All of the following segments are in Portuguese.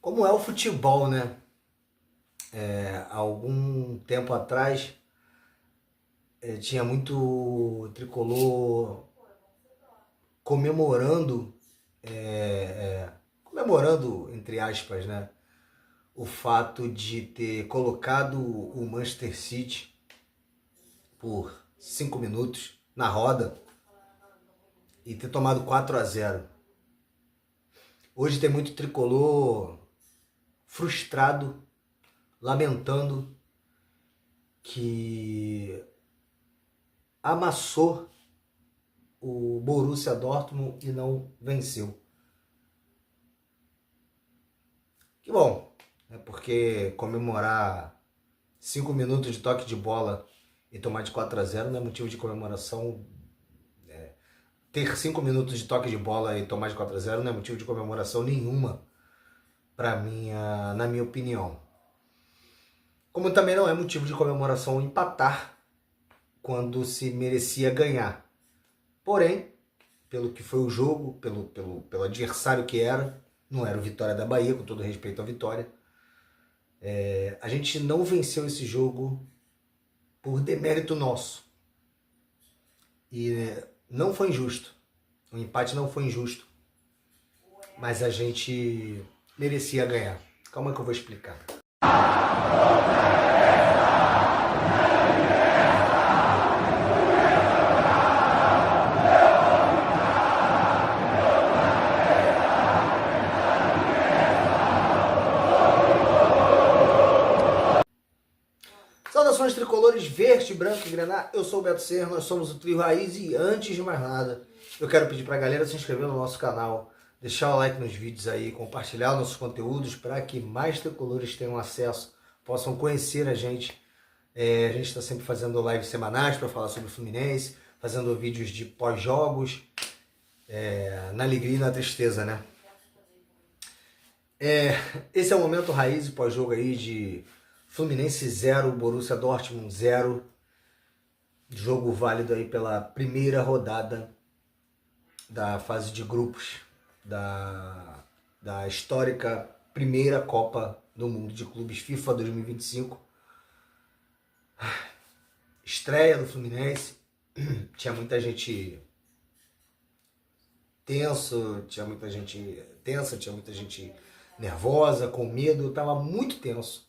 Como é o futebol, né? Há algum tempo atrás tinha muito tricolor comemorando, comemorando, entre aspas, né? O fato de ter colocado o Manchester City por 5 minutos na roda e ter tomado 4-0. Hoje tem muito tricolor frustrado, lamentando que amassou o Borussia Dortmund e não venceu. Que bom, né? Porque comemorar 5 minutos de toque de bola e tomar de 4-0 não é motivo de comemoração. Ter 5 minutos de toque de bola e tomar de 4-0 não é motivo de comemoração nenhuma, na minha opinião. Como também não é motivo de comemoração empatar quando se merecia ganhar. Porém, pelo que foi o jogo, pelo adversário que era, não era o Vitória da Bahia, com todo respeito à Vitória, a gente não venceu esse jogo por demérito nosso. E não foi injusto. O empate não foi injusto. Mas a gente merecia ganhar. Calma que eu vou explicar. Saudações tricolores verde, branco e grená, eu sou o Beto Serra, nós somos o Trio Raiz e antes de mais nada, eu quero pedir pra galera se inscrever no nosso canal, deixar o like nos vídeos aí, compartilhar nossos conteúdos para que mais tricolores tenham acesso, possam conhecer a gente. A gente está sempre fazendo lives semanais para falar sobre o Fluminense, fazendo vídeos de pós-jogos, na alegria e na tristeza, né? Esse é o momento raiz e pós-jogo aí de Fluminense 0, Borussia Dortmund 0. Jogo válido aí pela primeira rodada da fase de grupos da histórica primeira Copa do Mundo de Clubes FIFA 2025. Estreia do Fluminense. Tinha muita gente tinha muita gente tensa, tinha muita gente nervosa, com medo. Eu tava muito tenso.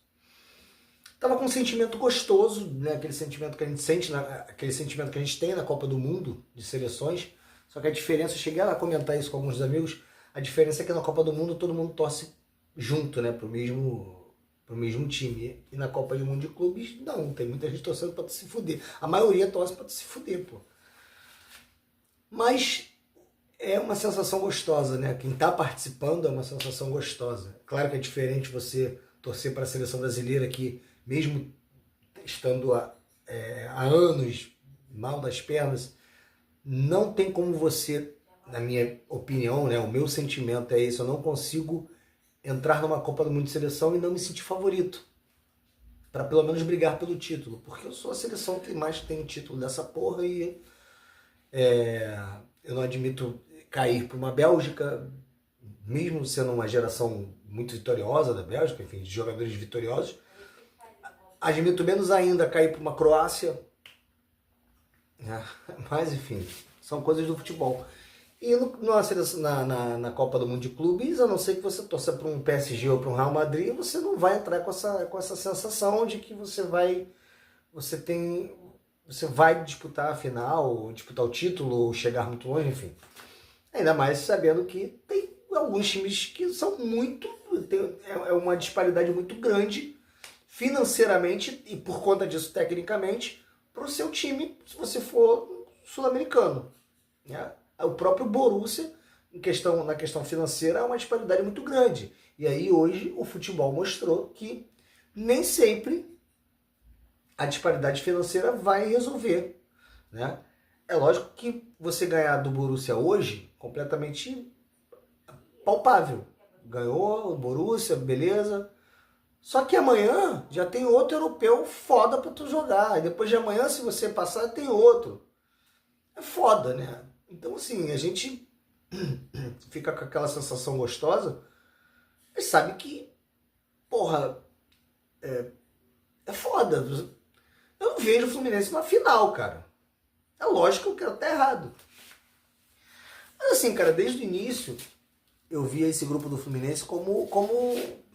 Tava com um sentimento gostoso, né? Aquele sentimento que a gente sente, aquele sentimento que a gente tem na Copa do Mundo de seleções. Só que a diferença, eu cheguei a comentar isso com alguns amigos, a diferença é que na Copa do Mundo todo mundo torce junto, né? Pro mesmo time. E na Copa do Mundo de clubes, não, tem muita gente torcendo pra se fuder. A maioria torce pra se fuder, pô. Mas é uma sensação gostosa, né? Quem tá participando é uma sensação gostosa. Claro que é diferente você torcer para a seleção brasileira que, mesmo estando há anos mal das pernas, não tem como você, na minha opinião, né, o meu sentimento é esse, eu não consigo entrar numa Copa do Mundo de Seleção e não me sentir favorito, para pelo menos brigar pelo título, porque eu sou a seleção que mais tem título dessa porra e eu não admito cair para uma Bélgica, mesmo sendo uma geração muito vitoriosa da Bélgica, enfim, de jogadores vitoriosos. Admito menos ainda cair para uma Croácia. Mas, enfim, são coisas do futebol. E na Copa do Mundo de Clubes, a não ser que você torça para um PSG ou para um Real Madrid, você não vai entrar com essa sensação de que você vai disputar a final, disputar o título, ou chegar muito longe, enfim. Ainda mais sabendo que tem alguns times que são é uma disparidade muito grande financeiramente e por conta disso tecnicamente para o seu time, se você for sul-americano, né? O próprio Borussia, na questão financeira, é uma disparidade muito grande. E aí hoje o futebol mostrou que nem sempre a disparidade financeira vai resolver, né? É lógico que você ganhar do Borussia hoje, completamente palpável. Ganhou o Borussia, beleza. Só que amanhã já tem outro europeu foda pra tu jogar. E depois de amanhã, se você passar, tem outro. É foda, né? Então, assim, a gente fica com aquela sensação gostosa mas sabe que, porra, é foda. Eu não vejo o Fluminense na final, cara. É lógico que eu quero estar errado. Mas assim, cara, desde o início eu via esse grupo do Fluminense como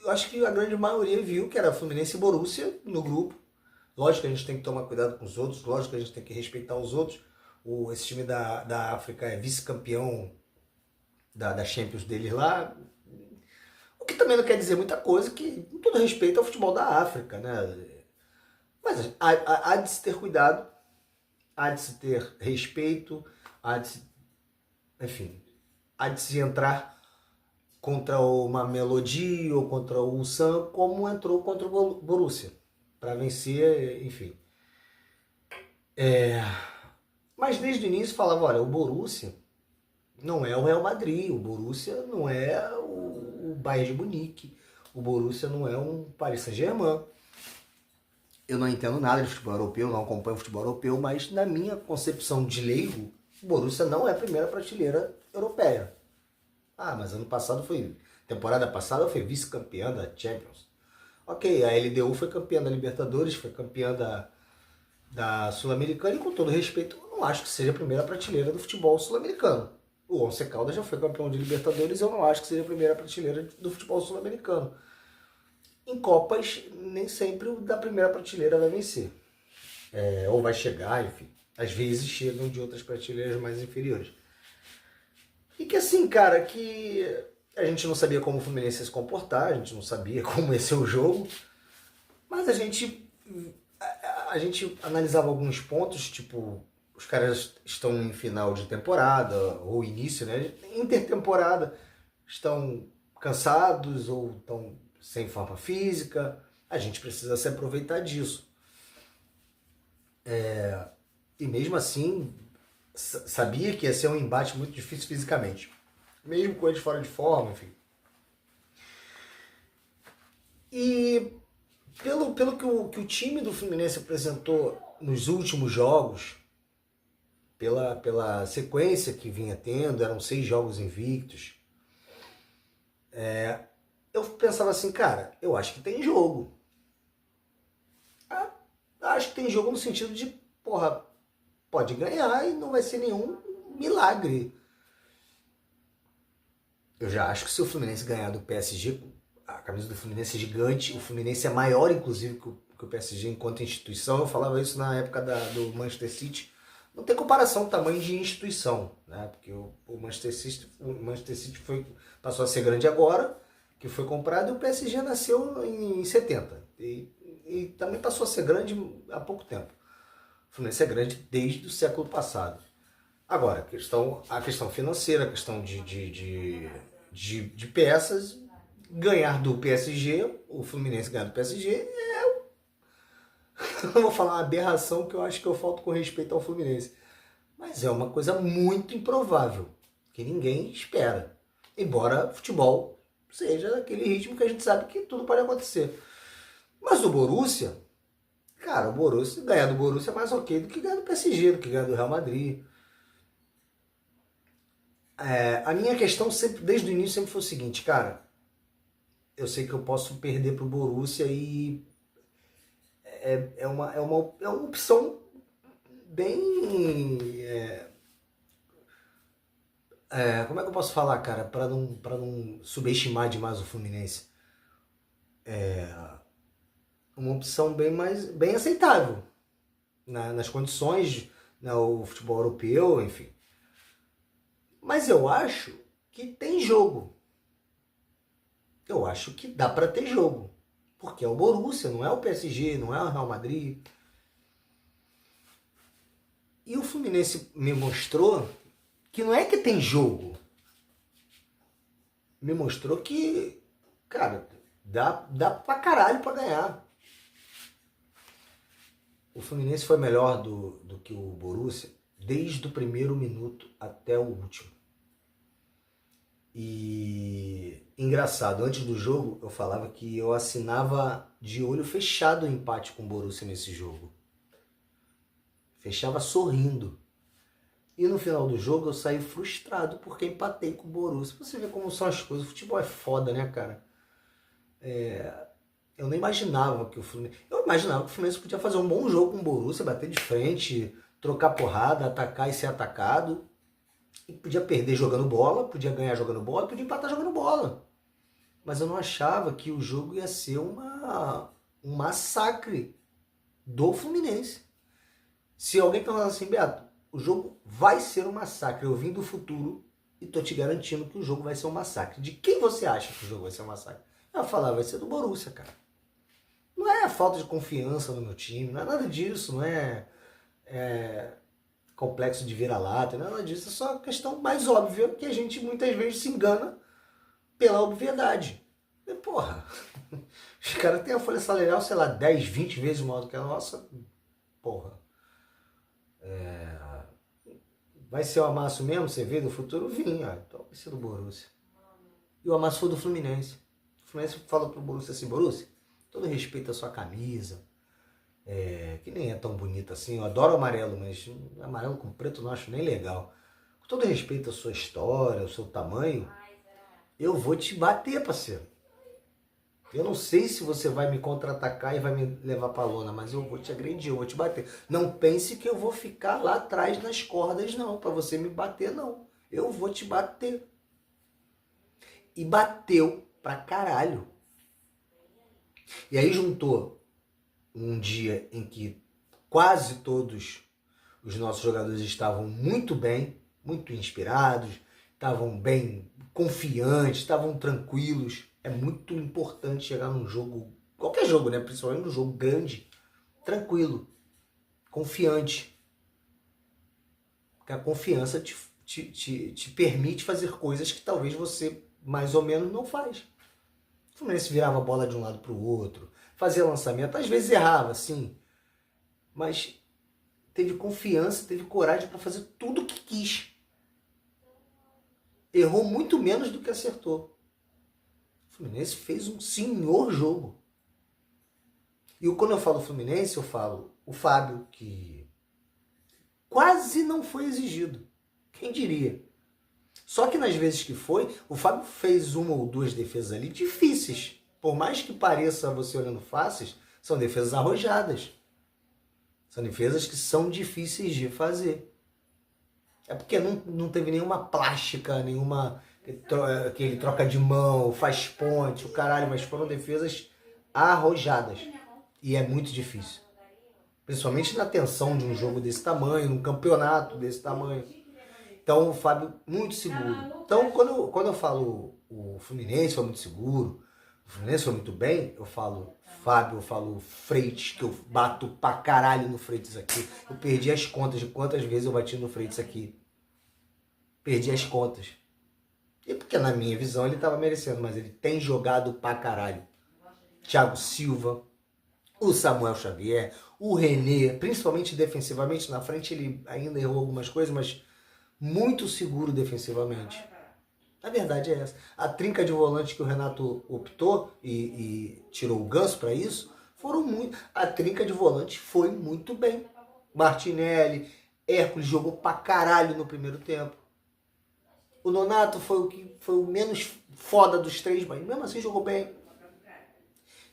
eu acho que a grande maioria viu que era Fluminense e Borussia no grupo. Lógico que a gente tem que tomar cuidado com os outros, lógico que a gente tem que respeitar os outros. Esse time da África é vice-campeão da Champions deles lá. O que também não quer dizer muita coisa, que com todo respeito ao futebol da África, né? Mas há de se ter cuidado, há de se ter respeito, há de se, enfim, há de se entrar contra o Mamelodi ou contra o Ulsan, como entrou contra o Borussia, para vencer, enfim. Mas desde o início falava, olha, o Borussia não é o Real Madrid, o Borussia não é o Bayern de Munique, o Borussia não é um Paris Saint-Germain. Eu não entendo nada de futebol europeu, não acompanho futebol europeu, mas na minha concepção de leigo, o Borussia não é a primeira prateleira europeia. Ah, mas ano passado foi, temporada passada foi vice-campeã da Champions. Ok, a LDU foi campeã da Libertadores, foi campeã da Sul-Americana, e com todo respeito, eu não acho que seja a primeira prateleira do futebol sul-americano. O Once Caldas já foi campeão de Libertadores, eu não acho que seja a primeira prateleira do futebol sul-americano. Em Copas, nem sempre o da primeira prateleira vai vencer. Ou vai chegar, enfim. Às vezes chegam de outras prateleiras mais inferiores. E que assim, cara, que a gente não sabia como o Fluminense ia se comportar, a gente não sabia como ia ser o jogo, mas a gente analisava alguns pontos, tipo, os caras estão em final de temporada, ou início, né? Intertemporada, estão cansados ou estão sem forma física, a gente precisa se aproveitar disso. E mesmo assim, sabia que ia ser um embate muito difícil fisicamente. Mesmo com eles fora de forma, enfim. E pelo que o time do Fluminense apresentou nos últimos jogos, pela sequência que vinha tendo, eram 6 jogos invictos, eu pensava assim, cara, eu acho que tem jogo. Acho que tem jogo no sentido de, porra, pode ganhar e não vai ser nenhum milagre. Eu já acho que se o Fluminense ganhar do PSG, a camisa do Fluminense é gigante, o Fluminense é maior, inclusive, que o PSG enquanto instituição. Eu falava isso na época do Manchester City. Não tem comparação o tamanho de instituição, né? Porque o Manchester City passou a ser grande agora, que foi comprado, e o PSG nasceu em 70. E também passou a ser grande há pouco tempo. O Fluminense é grande desde o século passado. Agora, a questão financeira, a questão de peças, ganhar do PSG, o Fluminense ganhar do PSG, eu vou falar uma aberração que eu acho que eu falto com respeito ao Fluminense. Mas é uma coisa muito improvável, que ninguém espera. Embora futebol seja aquele ritmo que a gente sabe que tudo pode acontecer. Mas o Borussia, cara, ganhar do Borussia é mais ok do que ganhar do PSG, do que ganhar do Real Madrid. A minha questão sempre, desde o início, sempre foi o seguinte, cara, eu sei que eu posso perder pro Borussia e é uma opção bem... como é que eu posso falar, cara, para não subestimar demais o Fluminense? Uma opção bem aceitável, nas condições, né, o futebol europeu, enfim. Mas eu acho que tem jogo. Eu acho que dá para ter jogo. Porque é o Borussia, não é o PSG, não é o Real Madrid. E o Fluminense me mostrou que não é que tem jogo. Me mostrou que, cara, dá pra caralho pra ganhar. O Fluminense foi melhor do que o Borussia desde o primeiro minuto até o último. E engraçado, antes do jogo eu falava que eu assinava de olho fechado o empate com o Borussia nesse jogo. Fechava sorrindo. E no final do jogo eu saí frustrado porque empatei com o Borussia. Você vê como são as coisas. O futebol é foda, né, cara? Eu não imaginava que o Fluminense... Eu imaginava que o Fluminense podia fazer um bom jogo com o Borussia, bater de frente, trocar porrada, atacar e ser atacado. E podia perder jogando bola, podia ganhar jogando bola, podia empatar jogando bola. Mas eu não achava que o jogo ia ser um massacre do Fluminense. Se alguém falar assim, Beto, o jogo vai ser um massacre, eu vim do futuro e tô te garantindo que o jogo vai ser um massacre. De quem você acha que o jogo vai ser um massacre? Eu falava, vai ser do Borussia, cara. Não é falta de confiança no meu time, não é nada disso, não é complexo de vira-lata, não é nada disso, é só a questão mais óbvia que a gente muitas vezes se engana pela obviedade. E, porra, os caras têm a folha salarial, sei lá, 10, 20 vezes maior do que a nossa, porra. Vai ser o Amasso mesmo, você vê, no futuro? Vim, ó, então vai ser do Borussia. E o Amasso foi do Fluminense. O Fluminense falou pro Borussia assim, Borussia, todo respeito à sua camisa, que nem é tão bonita assim, eu adoro amarelo, mas amarelo com preto eu não acho nem legal. Com todo respeito à sua história, ao seu tamanho, eu vou te bater, parceiro. Eu não sei se você vai me contra-atacar e vai me levar pra lona, mas eu vou te agredir, eu vou te bater. Não pense que eu vou ficar lá atrás nas cordas, não, pra você me bater, não. Eu vou te bater. E bateu pra caralho. E aí juntou um dia em que quase todos os nossos jogadores estavam muito bem, muito inspirados, estavam bem confiantes, estavam tranquilos. É muito importante chegar num jogo, qualquer jogo, né? Principalmente num jogo grande, tranquilo, confiante. Porque a confiança te permite fazer coisas que talvez você mais ou menos não faz. O Fluminense virava a bola de um lado para o outro, fazia lançamento, às vezes errava, sim, mas teve confiança, teve coragem para fazer tudo o que quis. Errou muito menos do que acertou. O Fluminense fez um senhor jogo. E quando eu falo Fluminense, eu falo o Fábio, que quase não foi exigido. Quem diria? Só que nas vezes que foi, o Fábio fez uma ou duas defesas ali difíceis. Por mais que pareça você olhando fáceis, são defesas arrojadas. São defesas que são difíceis de fazer. É porque não teve nenhuma plástica, nenhuma que ele troca de mão, faz ponte, o caralho, mas foram defesas arrojadas. E é muito difícil. Principalmente na tensão de um jogo desse tamanho, num campeonato desse tamanho. Então o Fábio muito seguro. Então quando eu falo o Fluminense foi muito seguro, o Fluminense foi muito bem, eu falo Fábio, eu falo Freitas, que eu bato pra caralho no Freitas aqui. Eu perdi as contas de quantas vezes eu bati no Freitas aqui. Perdi as contas. E porque na minha visão ele tava merecendo, mas ele tem jogado pra caralho. Thiago Silva, o Samuel Xavier, o René, principalmente defensivamente, na frente ele ainda errou algumas coisas, mas muito seguro defensivamente. A verdade é essa. A trinca de volante que o Renato optou e tirou o Ganso para isso, foram muito. A trinca de volante foi muito bem. Martinelli, Hércules jogou pra caralho no primeiro tempo. O Nonato foi o menos foda dos três, mas mesmo assim jogou bem.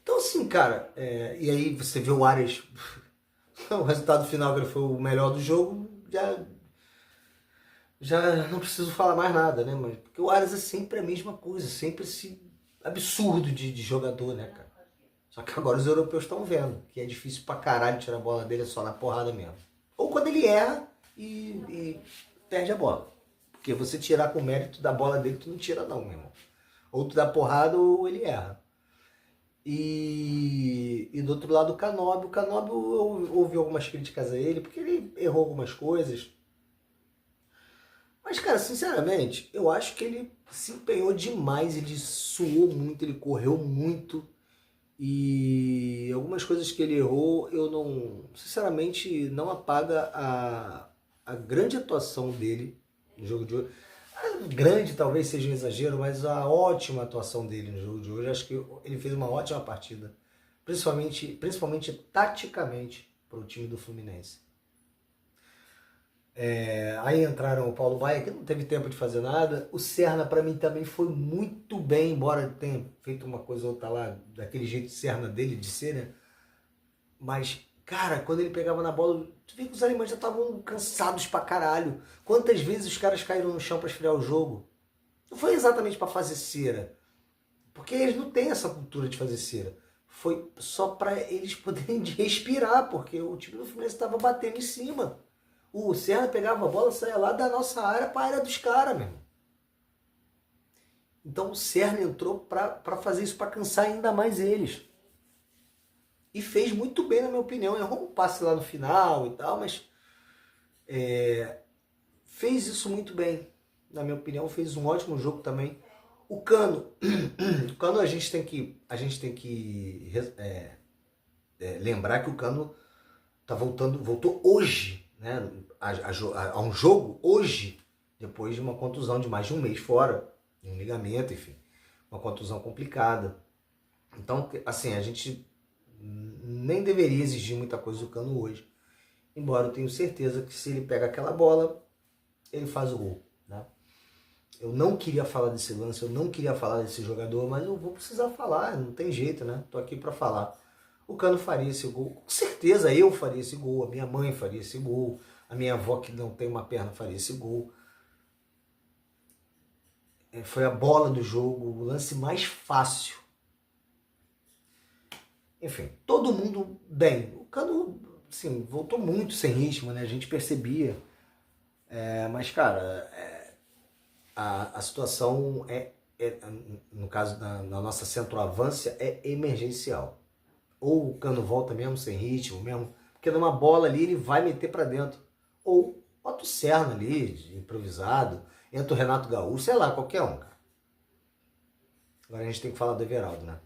Então assim, cara, e aí você vê o Arias, o resultado final que ele foi o melhor do jogo, já não preciso falar mais nada, né? Mas, porque o Arias é sempre a mesma coisa, sempre esse absurdo de jogador, né, cara? Só que agora os europeus estão vendo que é difícil pra caralho tirar a bola dele, é só na porrada mesmo. Ou quando ele erra e perde a bola. Porque você tirar com mérito da bola dele, tu não tira não, meu irmão. Ou tu dá porrada ou ele erra. E do outro lado o Canóbio. O Canóbio, eu ouvi algumas críticas a ele, porque ele errou algumas coisas. Mas, cara, sinceramente, eu acho que ele se empenhou demais, ele suou muito, ele correu muito. E algumas coisas que ele errou, eu não, sinceramente, não apaga a grande atuação dele no jogo de hoje. A grande talvez seja um exagero, mas a ótima atuação dele no jogo de hoje, acho que ele fez uma ótima partida, principalmente taticamente para o time do Fluminense. Aí entraram o Paulo Maia, que não teve tempo de fazer nada. O Serna, para mim, também foi muito bem, embora tenha feito uma coisa ou outra lá, daquele jeito Serna dele de ser, né? Mas, cara, quando ele pegava na bola, tu vê que os alemães já estavam cansados pra caralho. Quantas vezes os caras caíram no chão pra esfriar o jogo? Não foi exatamente pra fazer cera, porque eles não têm essa cultura de fazer cera. Foi só pra eles poderem respirar, porque o time do Fluminense estava batendo em cima. O Serra pegava a bola, saia lá da nossa área para a área dos caras, meu irmão. Então o Serra entrou para fazer isso, para cansar ainda mais eles. E fez muito bem, na minha opinião. Errou um passe lá no final e tal, mas fez isso muito bem. Na minha opinião, fez um ótimo jogo também. O Cano, a gente tem que lembrar que o Cano voltou hoje, né, a um jogo hoje, depois de uma contusão de mais de um mês fora, um ligamento, enfim, uma contusão complicada. Então, assim, a gente nem deveria exigir muita coisa do Cano hoje, embora eu tenho certeza que se ele pega aquela bola, ele faz o gol, né? Eu não queria falar desse lance, eu não queria falar desse jogador, mas eu vou precisar falar, não tem jeito, né? Tô aqui para falar. O Cano faria esse gol, com certeza eu faria esse gol, a minha mãe faria esse gol, a minha avó que não tem uma perna faria esse gol. Foi a bola do jogo, o lance mais fácil. Enfim, todo mundo bem. O Cano, assim, voltou muito sem ritmo, né? A gente percebia. Mas, cara, a situação no caso na nossa centroavância, é emergencial. Ou o Cano volta mesmo sem ritmo, mesmo, porque numa bola ali ele vai meter pra dentro. Ou bota o Serna ali, improvisado, entra o Renato Gaúcho, sei lá, qualquer um, cara. Agora a gente tem que falar do Everaldo, né?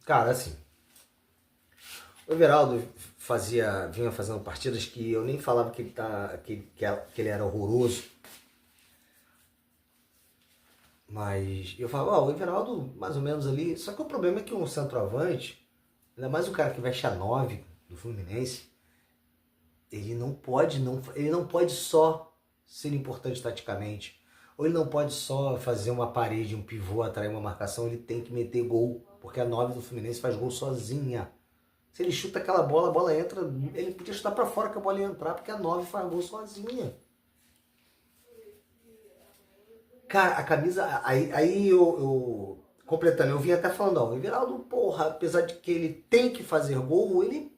Cara, assim, o Everaldo vinha fazendo partidas que eu nem falava que ele era horroroso. Mas eu falava, o Everaldo mais ou menos ali. Só que o problema é que um centroavante, ainda mais o cara que veste a 9 do Fluminense, ele não pode só ser importante taticamente. Ou ele não pode só fazer uma parede, um pivô, atrair uma marcação, ele tem que meter gol. Porque a 9 do Fluminense faz gol sozinha. Se ele chuta aquela bola, a bola entra, ele podia chutar pra fora que a bola ia entrar, porque a 9 faz gol sozinha. Cara, a camisa, aí eu completando, eu vim até falando, ó, o Everaldo, porra, apesar de que ele tem que fazer gol, ele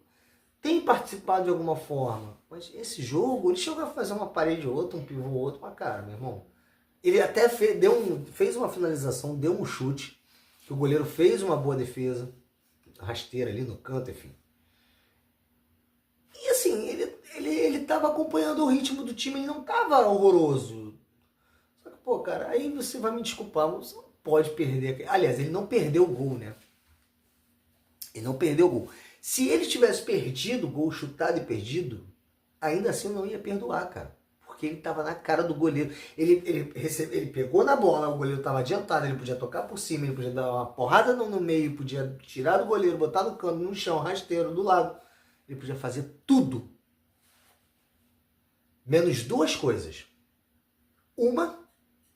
tem participado de alguma forma. Mas esse jogo, ele chegou a fazer uma parede ou outra, um pivô ou outro, mas cara, meu irmão, ele até fez uma finalização, deu um chute, que o goleiro fez uma boa defesa, rasteira ali no canto, enfim. E assim, ele tava acompanhando o ritmo do time, ele não tava horroroso. Só que, pô, cara, aí você vai me desculpar, você não pode perder. Aliás, ele não perdeu o gol, né? Ele não perdeu o gol. Se ele tivesse perdido o gol, chutado e perdido, ainda assim eu não ia perdoar, cara. Porque ele tava na cara do goleiro. Ele pegou na bola, o goleiro tava adiantado, ele podia tocar por cima, ele podia dar uma porrada no meio, podia tirar do goleiro, botar no canto, no chão, rasteiro, do lado. Ele podia fazer tudo. Menos duas coisas. Uma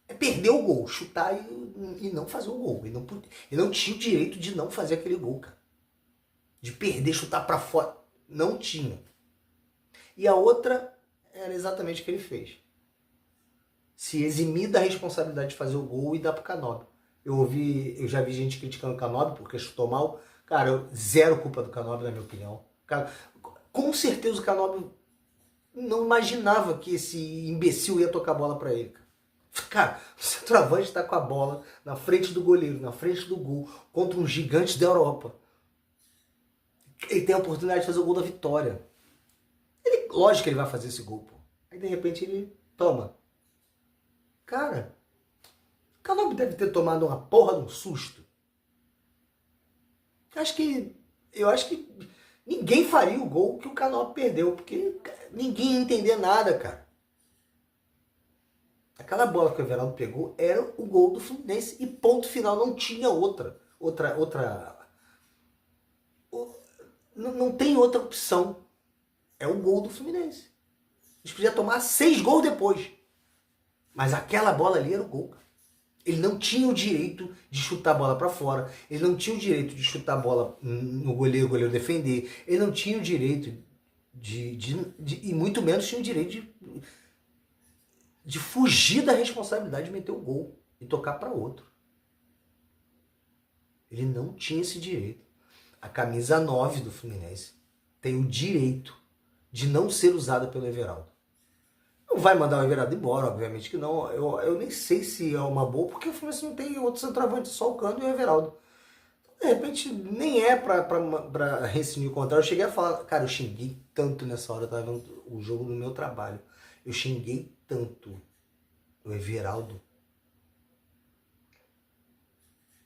é perder o gol, chutar e não fazer o gol. Ele não tinha o direito de não fazer aquele gol, cara. De perder, chutar pra fora. Não tinha. E a outra era exatamente o que ele fez. Se eximir da responsabilidade de fazer o gol e dar pro Canóbio. Eu já vi gente criticando o Canóbio porque chutou mal. Cara, zero culpa do Canóbio, na minha opinião. Cara, com certeza o Canóbio não imaginava que esse imbecil ia tocar a bola pra ele, cara. Cara, o centroavante tá com a bola na frente do goleiro, na frente do gol, contra um gigante da Europa. Ele tem a oportunidade de fazer o gol da vitória. Lógico que ele vai fazer esse gol, pô. Aí de repente ele toma. Cara, o Canóbio deve ter tomado uma porra de um susto. Eu acho que ninguém faria o gol que o Canóbio perdeu, porque ninguém ia entender nada, cara. Aquela bola que o Everaldo pegou era o gol do Fluminense e ponto final, não tinha outra. Não tem outra opção. é o gol do Fluminense. A gente podia tomar 6 gols depois. Mas aquela bola ali era o gol. Ele não tinha o direito de chutar a bola para fora. Ele não tinha o direito de chutar a bola no goleiro, o goleiro defender. Ele não tinha o direito e muito menos tinha o direito de fugir da responsabilidade de meter o gol e tocar para outro. Ele não tinha esse direito. A camisa 9 do Fluminense tem o direito de não ser usada pelo Everaldo. Não vai mandar o Everaldo embora, obviamente que não. Eu nem sei se é uma boa, porque o Fluminense não tem outro centroavante, só o Cano e o Everaldo. De repente, nem é pra rescindir o contrato. Eu cheguei a falar, cara, eu xinguei tanto nessa hora, eu tava vendo o jogo no meu trabalho. Eu xinguei tanto o Everaldo.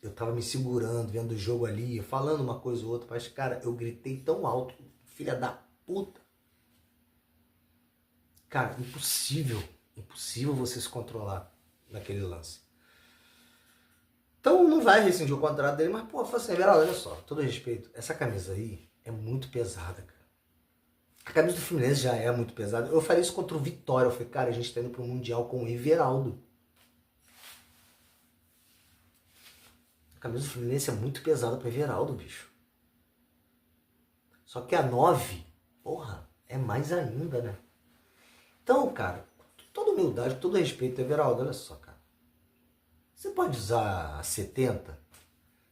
Eu tava me segurando, vendo o jogo ali, falando uma coisa ou outra, mas, cara, eu gritei tão alto, filha da puta. Cara, impossível você se controlar naquele lance. Então não vai rescindir o contrato dele, mas, pô, fala assim, Everaldo, olha só, todo respeito, essa camisa aí é muito pesada, cara. A camisa do Fluminense já é muito pesada. Eu falei isso contra o Vitória, eu falei, cara, a gente tá indo pro Mundial com o Everaldo. A camisa do Fluminense é muito pesada pro Everaldo, bicho. Só que a 9, porra, é mais ainda, né? Então, cara, com toda humildade, com todo respeito, Everaldo, olha só, cara. Você pode usar a 70,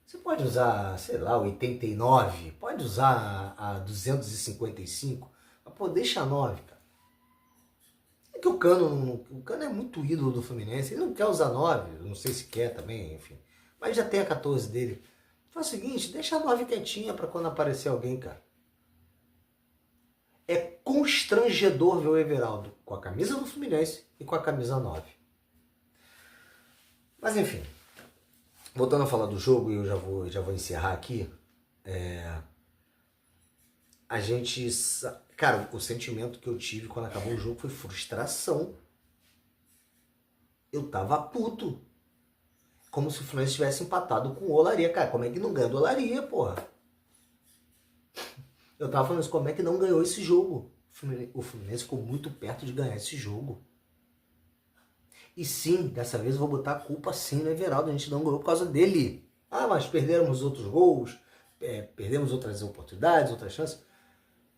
você pode usar, sei lá, 89, pode usar a 255, mas, pô, deixa a 9, cara. É que o Cano é muito ídolo do Fluminense, ele não quer usar 9, não sei se quer também, enfim. Mas já tem a 14 dele. Faz o seguinte, deixa a 9 quietinha pra quando aparecer alguém, cara. É constrangedor ver o Everaldo com a camisa do Fluminense e com a camisa 9. Mas enfim, voltando a falar do jogo, e eu já vou encerrar aqui. A gente... Cara, o sentimento que eu tive quando acabou o jogo foi frustração. Eu tava puto. Como se o Fluminense tivesse empatado com o Olaria. Cara, como é que não ganha do Olaria, porra? Eu tava falando isso, como é que não ganhou esse jogo? O Fluminense ficou muito perto de ganhar esse jogo. E sim, dessa vez eu vou botar a culpa sim no Everaldo. A gente não ganhou por causa dele. Ah, mas perdemos outros gols, perdemos outras oportunidades, outras chances.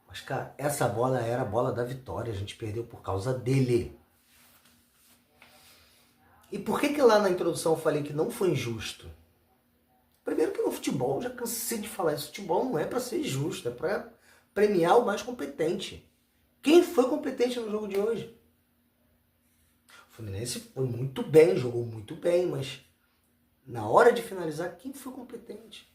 Mas, cara, essa bola era a bola da vitória. A gente perdeu por causa dele. E por que lá na introdução eu falei que não foi injusto? Primeiro que no futebol, já cansei de falar isso, futebol não é para ser justo, é para premiar o mais competente. Quem foi competente no jogo de hoje? O Fluminense foi muito bem, jogou muito bem, mas na hora de finalizar, quem foi competente?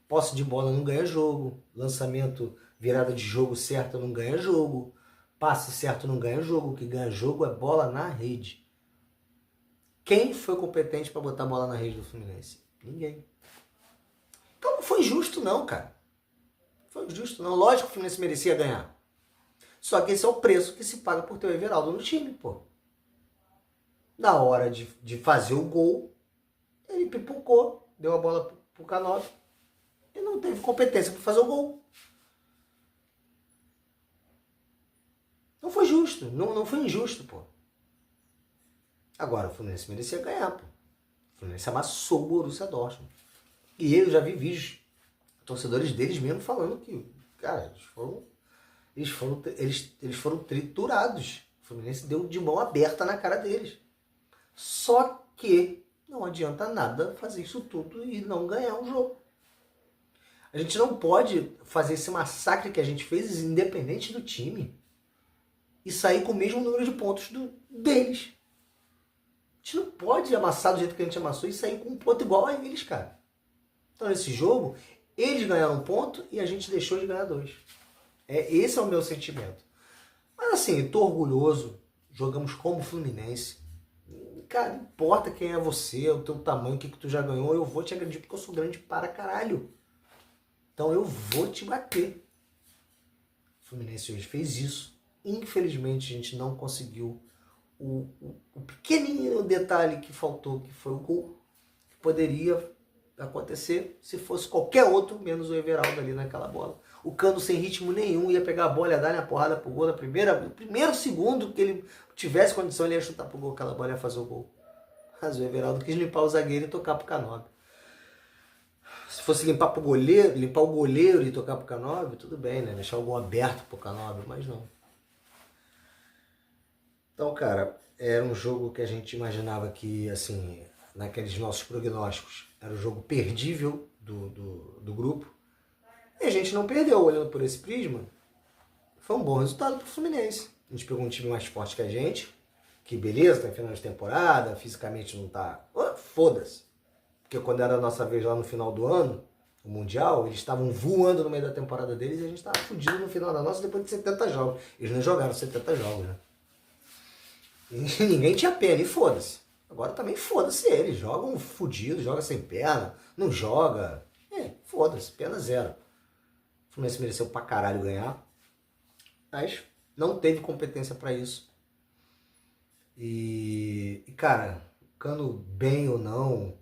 Posse de bola não ganha jogo, lançamento, virada de jogo certa não ganha jogo, passe certo não ganha jogo, o que ganha jogo é bola na rede. Quem foi competente para botar a bola na rede do Fluminense? Ninguém. Então não foi justo não, cara. Não foi justo não. Lógico que o Fluminense merecia ganhar. Só que esse é o preço que se paga por ter o Everaldo no time, pô. Na hora de fazer o gol, ele pipocou, deu a bola pro K9 e não teve competência para fazer o gol. Não foi justo, não foi injusto, pô. Agora, o Fluminense merecia ganhar, pô. O Fluminense amassou o Borussia Dortmund. E eu já vi vídeos, torcedores deles mesmo falando que, cara, eles foram triturados. O Fluminense deu de mão aberta na cara deles. Só que não adianta nada fazer isso tudo e não ganhar o jogo. A gente não pode fazer esse massacre que a gente fez, independente do time, e sair com o mesmo número de pontos deles. A gente não pode amassar do jeito que a gente amassou e sair com um ponto igual a eles, cara. Então, nesse jogo, eles ganharam um ponto e a gente deixou de ganhar 2. Esse é o meu sentimento. Mas assim, tô orgulhoso. Jogamos como Fluminense. Cara, não importa quem é você, o teu tamanho, o que tu já ganhou, eu vou te agredir porque eu sou grande para caralho. Então eu vou te bater. O Fluminense hoje fez isso. Infelizmente a gente não conseguiu o pequenininho detalhe que faltou, que foi o gol, que poderia acontecer se fosse qualquer outro, menos o Everaldo ali naquela bola. O Cano sem ritmo nenhum, ia pegar a bola, ia dar a porrada pro gol, no primeiro segundo que ele tivesse condição, ele ia chutar pro gol, aquela bola ia fazer o gol. Mas o Everaldo quis limpar o zagueiro e tocar pro Canóbio. Se fosse limpar o goleiro e tocar pro Canóbio, tudo bem, né? Deixar o gol aberto pro Canóbio, mas não. Então, cara, era um jogo que a gente imaginava que, assim, naqueles nossos prognósticos, era o jogo perdível do grupo. E a gente não perdeu, olhando por esse prisma. Foi um bom resultado pro Fluminense. A gente pegou um time mais forte que a gente, que beleza, tá em final de temporada, fisicamente não tá... Foda-se. Porque quando era a nossa vez lá no final do ano, o Mundial, eles estavam voando no meio da temporada deles e a gente tava fudido no final da nossa depois de 70 jogos. Eles não jogaram 70 jogos, né? E ninguém tinha pena, e foda-se. Agora também foda-se eles. Jogam fudido, joga sem perna, não joga. Foda-se, pena zero. O Fluminense mereceu pra caralho ganhar, mas não teve competência pra isso. E cara, Cano bem ou não,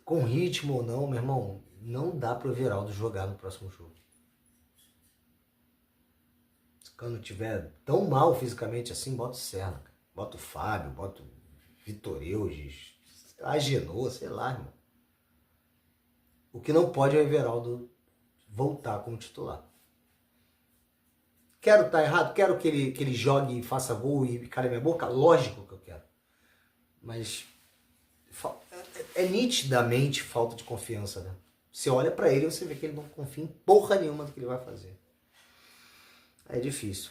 com ritmo ou não, meu irmão, não dá pro Everaldo jogar no próximo jogo. Se o Cano tiver tão mal fisicamente assim, bota o Serna, bota o Fábio, bota o Vitor Eudes, Agenor, sei lá, irmão. O que não pode é o Everaldo voltar como titular. Quero estar errado? Quero que ele jogue e faça gol e cale minha boca? Lógico que eu quero. Mas é nitidamente falta de confiança, né? Você olha pra ele e você vê que ele não confia em porra nenhuma do que ele vai fazer. É difícil.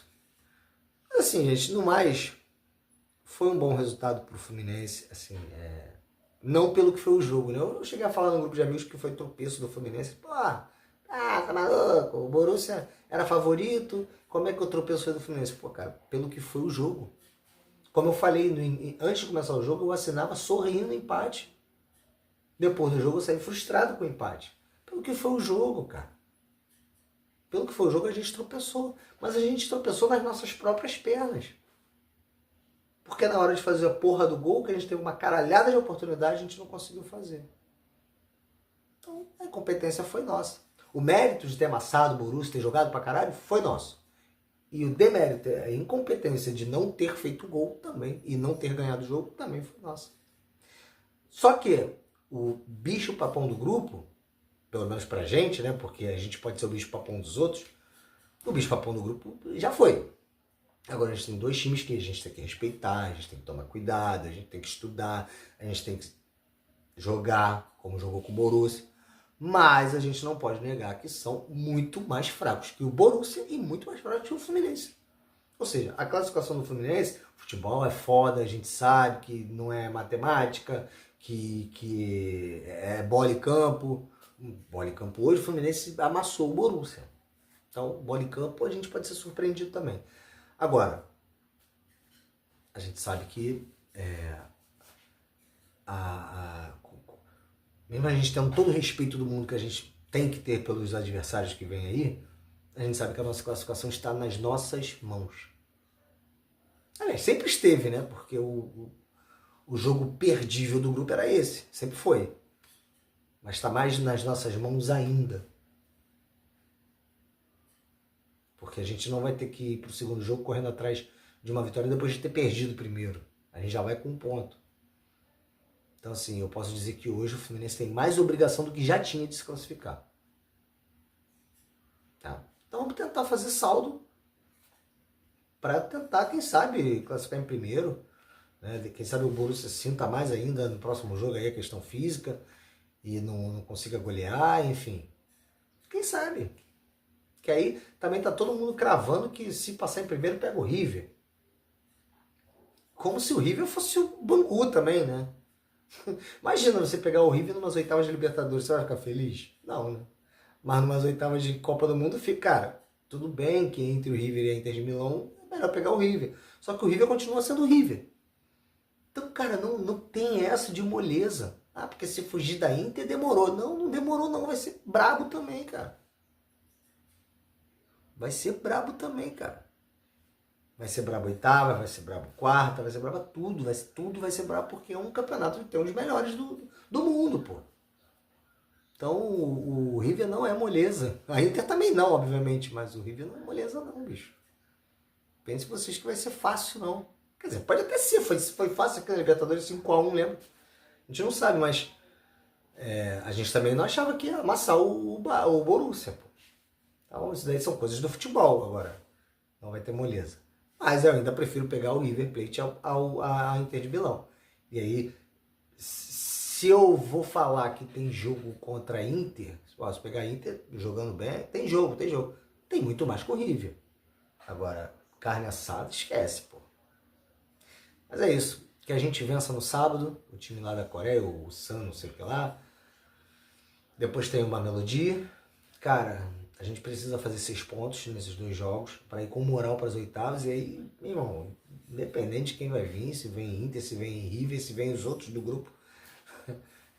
Mas assim, gente, no mais, foi um bom resultado pro Fluminense, assim, não pelo que foi o jogo, né? Eu cheguei a falar no grupo de amigos que foi tropeço do Fluminense. Pô, tá maluco? O Borussia era favorito, como é que o tropeço foi do Fluminense? Pô, cara, pelo que foi o jogo. Como eu falei, antes de começar o jogo, eu assinava sorrindo o empate. Depois do jogo, eu saí frustrado com o empate. Pelo que foi o jogo, cara. Pelo que foi o jogo, a gente tropeçou. Mas a gente tropeçou nas nossas próprias pernas. Porque na hora de fazer a porra do gol, que a gente teve uma caralhada de oportunidade, a gente não conseguiu fazer. Então, a competência foi nossa. O mérito de ter amassado o Borussia, ter jogado pra caralho, foi nosso. E o demérito, a incompetência de não ter feito gol também, e não ter ganhado o jogo, também foi nossa. Só que o bicho papão do grupo, pelo menos pra gente, né, porque a gente pode ser o bicho papão dos outros, o bicho papão do grupo já foi. Agora a gente tem dois times que a gente tem que respeitar, a gente tem que tomar cuidado, a gente tem que estudar, a gente tem que jogar como jogou com o Borussia. Mas a gente não pode negar que são muito mais fracos que o Borussia e muito mais fracos que o Fluminense. Ou seja, a classificação do Fluminense, futebol é foda, a gente sabe que não é matemática, que é bola e campo. Bola e campo hoje, o Fluminense amassou o Borussia. Então, bola e campo, a gente pode ser surpreendido também. Agora, a gente sabe que mesmo a gente tendo todo o respeito do mundo que a gente tem que ter pelos adversários que vem aí, a gente sabe que a nossa classificação está nas nossas mãos. Aliás, sempre esteve, né? Porque o jogo perdível do grupo era esse, sempre foi. Mas está mais nas nossas mãos ainda. Porque a gente não vai ter que ir para o segundo jogo correndo atrás de uma vitória depois de ter perdido o primeiro. A gente já vai com um ponto. Então, assim, eu posso dizer que hoje o Fluminense tem mais obrigação do que já tinha de se classificar. Tá? Então, vamos tentar fazer saldo para tentar, quem sabe, classificar em primeiro. Né? Quem sabe o Borussia sinta mais ainda no próximo jogo aí a questão física e não consiga golear, enfim. Quem sabe? Que aí também tá todo mundo cravando que se passar em primeiro pega o River. Como se o River fosse o Bangu também, né? Imagina você pegar o River numas oitavas de Libertadores, você vai ficar feliz? Não, né? Mas numas oitavas de Copa do Mundo fica, cara, tudo bem que entre o River e a Inter de Milão é melhor pegar o River. Só que o River continua sendo o River. Então, cara, não tem essa de moleza. Ah, porque se fugir da Inter demorou. Não demorou não, vai ser brabo também, cara. Vai ser brabo também, cara. Vai ser brabo oitava, vai ser brabo quarta, vai ser brabo tudo vai ser brabo porque é um campeonato que tem os melhores do mundo, pô. Então o River não é moleza. A Inter também não, obviamente, mas o River não é moleza não, bicho. Pense vocês que vai ser fácil, não. Quer dizer, pode até ser, foi fácil aquele Libertadores 5-1, lembra? A gente não sabe, mas a gente também não achava que ia amassar o Borussia, pô. Então isso daí são coisas do futebol agora. Não vai ter moleza. Mas eu ainda prefiro pegar o River Plate a Inter de Milão. E aí, se eu vou falar que tem jogo contra a Inter, se posso pegar a Inter jogando bem, tem jogo. Tem muito mais que o River. Agora, carne assada, esquece, pô. Mas é isso. Que a gente vença no sábado, o time lá da Coreia, o Sun, não sei o que lá. Depois tem uma melodia. Cara, a gente precisa fazer 6 pontos nesses 2 jogos para ir com moral para as oitavas. E aí, meu irmão, independente de quem vai vir, se vem Inter, se vem River, se vem os outros do grupo,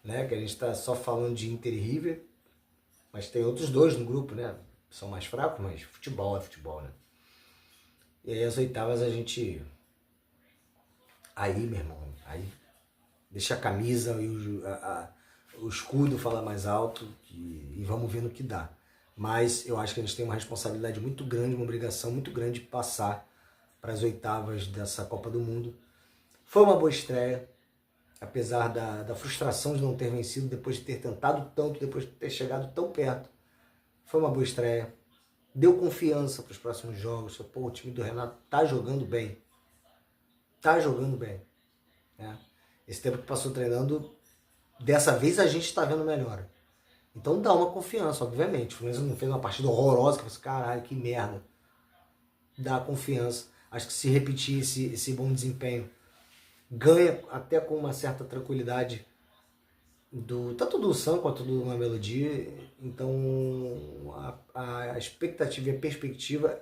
né? Que a gente está só falando de Inter e River, mas tem outros 2 no grupo, né? São mais fracos, mas futebol é futebol, né? E aí as oitavas a gente... Aí, meu irmão, aí deixa a camisa e o escudo falar mais alto e vamos ver no que dá. Mas eu acho que a gente tem uma responsabilidade muito grande, uma obrigação muito grande de passar para as oitavas dessa Copa do Mundo. Foi uma boa estreia, apesar da frustração de não ter vencido, depois de ter tentado tanto, depois de ter chegado tão perto. Foi uma boa estreia, deu confiança para os próximos jogos. Pô, o time do Renato tá jogando bem. Tá jogando bem. Né? Esse tempo que passou treinando, dessa vez a gente está vendo melhor. Então dá uma confiança, obviamente. O Fluminense não fez uma partida horrorosa, que você, caralho, que merda. Dá confiança. Acho que se repetir esse bom desempenho, ganha até com uma certa tranquilidade tanto do Sam quanto do Uma Melodia. Então a expectativa e a perspectiva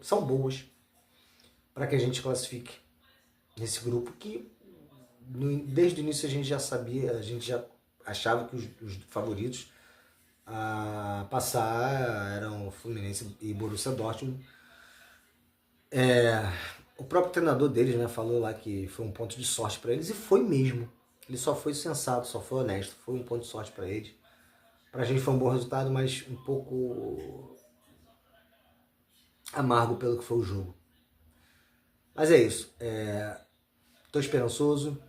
são boas para que a gente classifique nesse grupo que desde o início a gente já sabia, a gente já achava que os favoritos a passar eram Fluminense e Borussia Dortmund. O próprio treinador deles, né, falou lá que foi um ponto de sorte para eles, e foi mesmo. Ele só foi sensato, só foi honesto, foi um ponto de sorte para eles. Pra gente foi um bom resultado, mas um pouco amargo pelo que foi o jogo. Mas é isso. Tô esperançoso.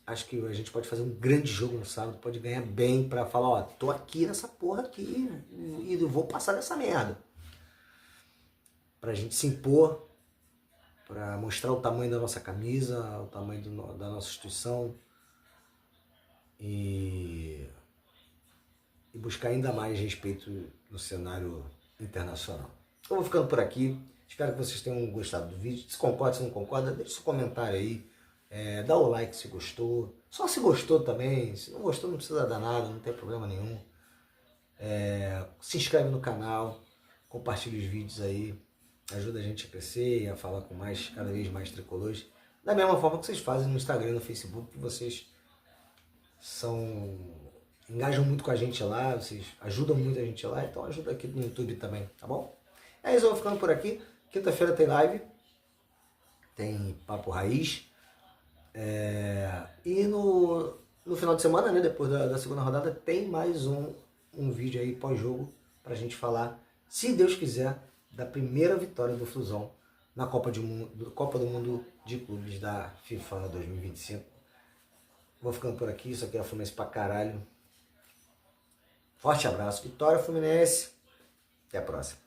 Acho que a gente pode fazer um grande jogo no sábado, pode ganhar bem pra falar, ó, tô aqui nessa porra aqui e vou passar dessa merda. Pra gente se impor, pra mostrar o tamanho da nossa camisa, o tamanho da nossa instituição e buscar ainda mais respeito no cenário internacional. Eu vou ficando por aqui. Espero que vocês tenham gostado do vídeo. Se concorda, se não concorda, deixa seu comentário aí. Dá o like se gostou. Só se gostou também. Se não gostou, não precisa dar nada, não tem problema nenhum. Se inscreve no canal. Compartilha os vídeos aí. Ajuda a gente a crescer e a falar com cada vez mais tricolores. Da mesma forma que vocês fazem no Instagram e no Facebook, que vocês engajam muito com a gente lá, vocês ajudam muito a gente lá, então ajuda aqui no YouTube também, tá bom? É isso, eu vou ficando por aqui. Quinta-feira tem live, tem Papo Raiz. E no final de semana, né, depois da segunda rodada, tem mais um vídeo aí pós-jogo pra gente falar, se Deus quiser, da primeira vitória do Flusão na Copa do Mundo de Clubes da FIFA 2025. Vou ficando por aqui, isso aqui é Fluminense pra caralho. Forte abraço, vitória Fluminense, até a próxima.